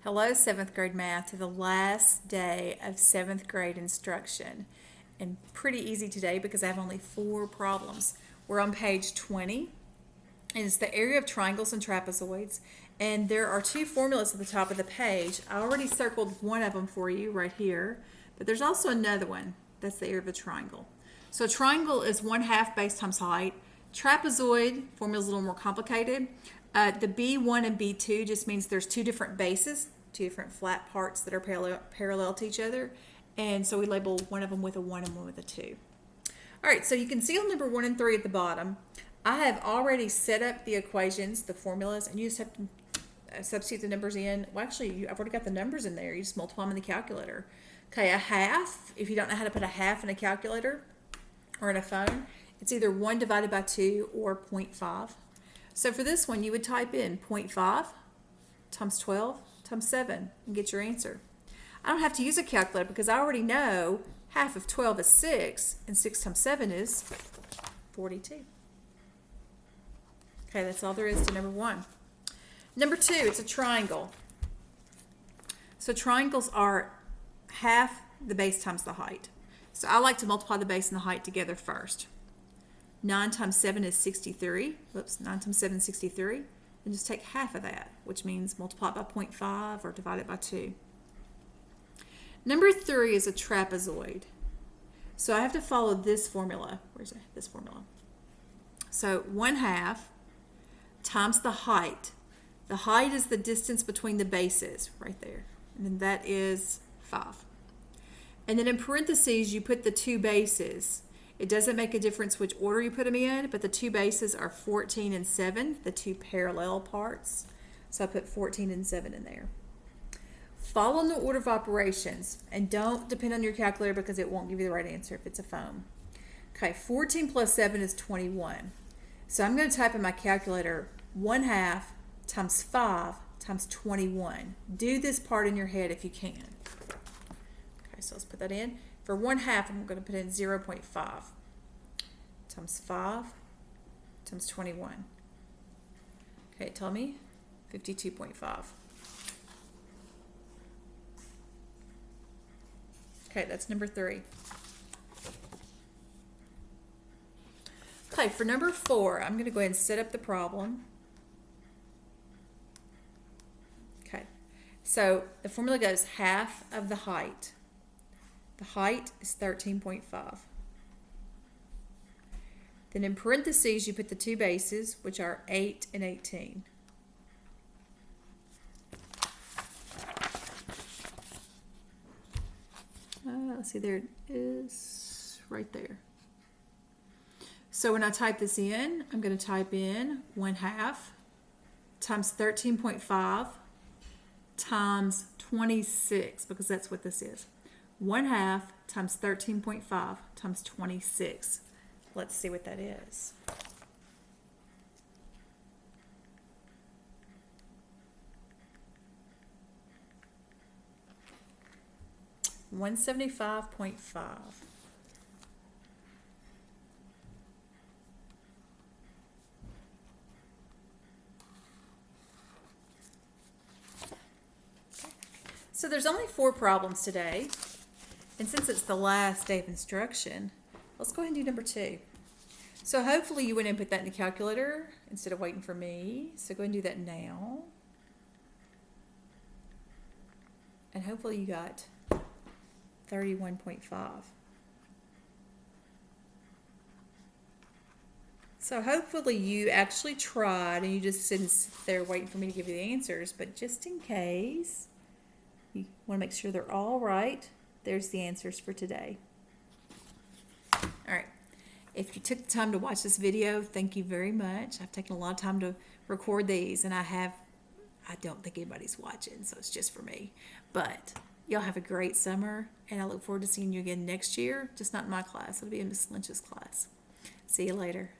Hello, 7th grade math, to the last day of 7th grade instruction. And pretty easy today because I have only 4 problems. We're on page 20, and it's the area of triangles and trapezoids. And there are 2 formulas at the top of the page. I already circled one of them for you right here, but there's also another one. That's the area of a triangle. So a triangle is 1/2 base times height. Trapezoid formula is a little more complicated. The B1 and B2 just means there's 2 different bases, 2 different flat parts that are parallel to each other. And so we label one of them with a 1 and one with a 2. All right, so you can see on number 1 and 3 at the bottom, I have already set up the equations, the formulas, and you just have to substitute the numbers in. Well, actually, I've already got the numbers in there. You just multiply them in the calculator. Okay, a half, if you don't know how to put a half in a calculator or in a phone, it's either 1 divided by 2 or 0.5. So for this one, you would type in 0.5 times 12 times 7 and get your answer. I don't have to use a calculator because I already know half of 12 is 6, and 6 times 7 is 42. Okay, that's all there is to number 1. Number 2, it's a triangle. So triangles are half the base times the height. So I like to multiply the base and the height together first. 9 times 7 is 63. Whoops, 9 times 7 is 63. And just take half of that, which means multiply it by 0.5 or divide it by 2. Number 3 is a trapezoid. So I have to follow this formula. Where's it? This formula. So 1/2 times the height. The height is the distance between the bases, right there. And then that is 5. And then in parentheses, you put the 2 bases. It doesn't make a difference which order you put them in, but the 2 bases are 14 and 7, the 2 parallel parts. So I put 14 and 7 in there. Follow the order of operations, and don't depend on your calculator because it won't give you the right answer if it's a phone. Okay, 14 plus 7 is 21. So I'm going to type in my calculator 1/2 times 5 times 21. Do this part in your head if you can. Okay, so let's put that in. For 1/2, I'm going to put in 0.5 times 5 times 21. Okay, tell me 52.5. Okay, that's number 3. Okay, for number 4, I'm going to go ahead and set up the problem. Okay, so the formula goes half of the height. The height is 13.5. Then in parentheses, you put the 2 bases, which are 8 and 18. Let's see, there it is right there. So when I type this in, I'm going to type in 1/2 times 13.5 times 26, because that's what this is. 1/2 times 13.5 times 26. Let's see what that is. $175.5. So there's only 4 problems today. And since it's the last day of instruction, let's go ahead and do number 2. So hopefully you went and put that in the calculator instead of waiting for me. So go ahead and do that now. And hopefully you got 31.5. So hopefully you actually tried and you just didn't sit there waiting for me to give you the answers. But just in case, you want to make sure they're all right. There's the answers for today. All right. If you took the time to watch this video, thank you very much. I've taken a lot of time to record these, and I don't think anybody's watching, so it's just for me. But y'all have a great summer, and I look forward to seeing you again next year, just not in my class. It'll be in Miss Lynch's class. See you later.